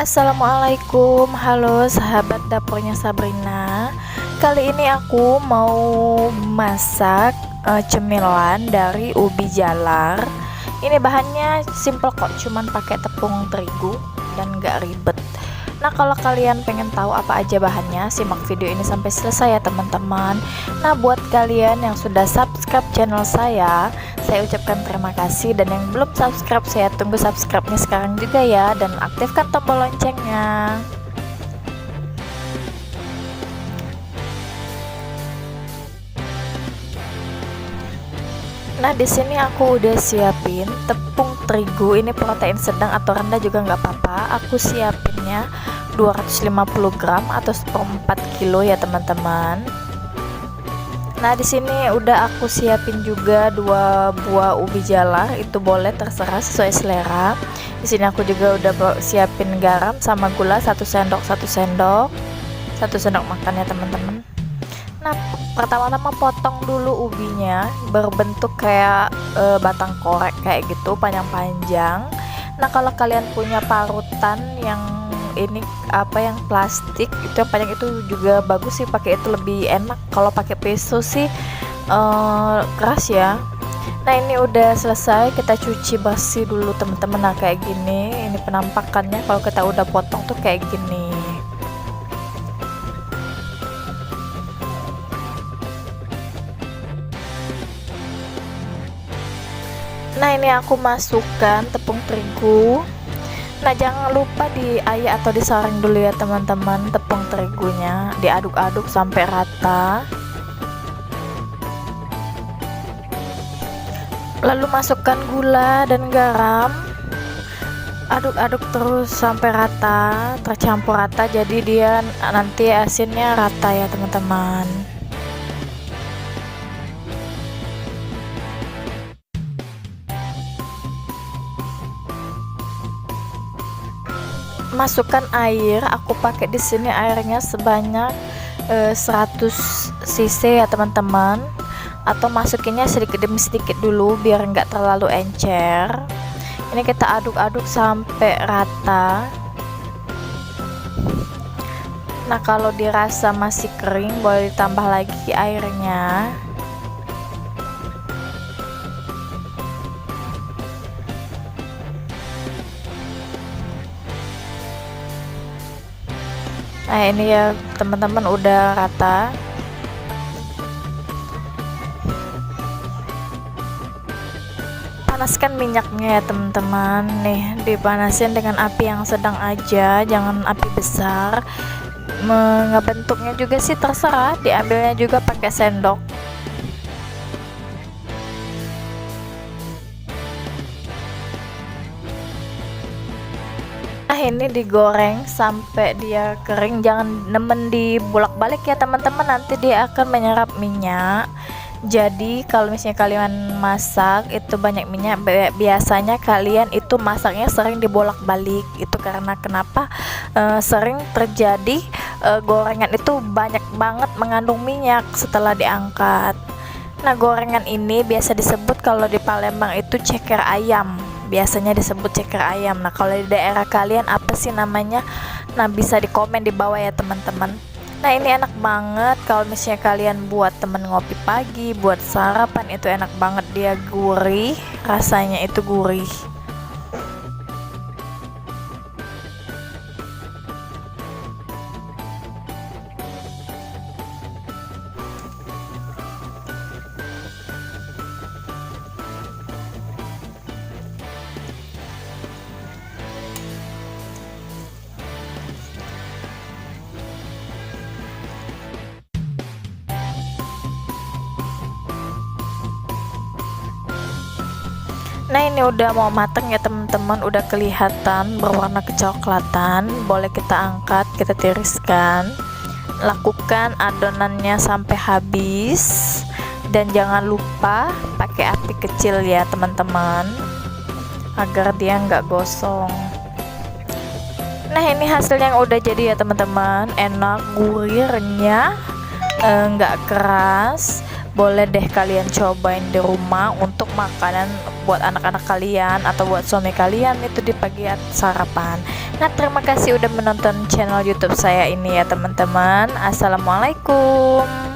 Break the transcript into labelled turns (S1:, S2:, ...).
S1: Assalamualaikum, halo sahabat dapurnya Sabrina. Kali ini aku mau masak cemilan dari ubi jalar. Ini bahannya simple kok, cuman pakai tepung terigu dan gak ribet. Nah, kalau kalian pengen tahu apa aja bahannya, simak video ini sampai selesai ya teman-teman. Nah, buat kalian yang sudah subscribe channel saya ucapkan terima kasih, dan yang belum subscribe, saya tunggu subscribe-nya sekarang juga ya, dan aktifkan tombol loncengnya. Nah, di sini aku udah siapin tepung terigu, ini protein sedang atau rendah juga nggak apa-apa. Aku siapinnya 250 gram atau 1/4 kilo ya teman-teman. Nah, di sini udah aku siapin juga 2 buah ubi jalar, itu boleh terserah sesuai selera. Di sini aku juga udah siapin garam sama gula 1 sendok makan ya teman-teman. Nah, pertama-tama potong dulu ubinya berbentuk kayak batang korek kayak gitu, panjang-panjang. Nah, kalau kalian punya parutan yang ini yang plastik itu yang panjang, itu juga bagus sih, pakai itu lebih enak. Kalau pakai pisau sih keras ya. Nah, ini udah selesai, kita cuci bersih dulu teman-teman. Nah, kayak gini ini penampakannya kalau kita udah potong tuh kayak gini. Nah, ini aku masukkan tepung terigu. Nah, jangan lupa diayak atau disaring dulu ya teman-teman tepung terigunya, diaduk-aduk sampai rata. Lalu masukkan gula dan garam, aduk-aduk terus sampai rata, tercampur rata, jadi dia nanti asinnya rata ya teman-teman. Masukkan air, aku pakai di sini airnya sebanyak 100 cc ya teman-teman, atau masukinnya sedikit demi sedikit dulu biar enggak terlalu encer. Ini kita aduk-aduk sampai rata. Nah, kalau dirasa masih kering boleh ditambah lagi airnya. Nah, ini ya teman-teman udah rata. Panaskan minyaknya ya teman-teman. Nih, dipanasin dengan api yang sedang aja, jangan api besar. Ngebentuknya juga sih terserah, diambilnya juga pakai sendok. Nah, ini digoreng sampai dia kering, jangan nemen dibolak-balik ya teman-teman, nanti dia akan menyerap minyak. Jadi kalau misalnya kalian masak itu banyak minyak, biasanya kalian itu masaknya sering dibolak-balik. Itu karena kenapa? Sering terjadi gorengan itu banyak banget mengandung minyak setelah diangkat. Nah, gorengan ini biasa disebut kalau di Palembang itu ceker ayam, biasanya disebut ceker ayam. Nah, kalau di daerah kalian apa sih namanya? Nah, bisa di komen di bawah ya teman-teman. Nah, ini enak banget kalau misalnya kalian buat temen ngopi pagi, buat sarapan, itu enak banget, dia gurih, rasanya itu gurih. Nah, ini udah mau mateng ya teman-teman, udah kelihatan berwarna kecoklatan. Boleh kita angkat, kita tiriskan. Lakukan adonannya sampai habis, dan jangan lupa pakai api kecil ya teman-teman, agar dia nggak gosong. Nah, ini hasilnya yang udah jadi ya teman-teman, enak, gurih, renyah, nggak keras. boleh deh kalian cobain di rumah untuk makanan buat anak-anak kalian atau buat suami kalian itu di pagi sarapan. Nah, terima kasih udah menonton channel YouTube saya ini ya teman-teman. Assalamualaikum.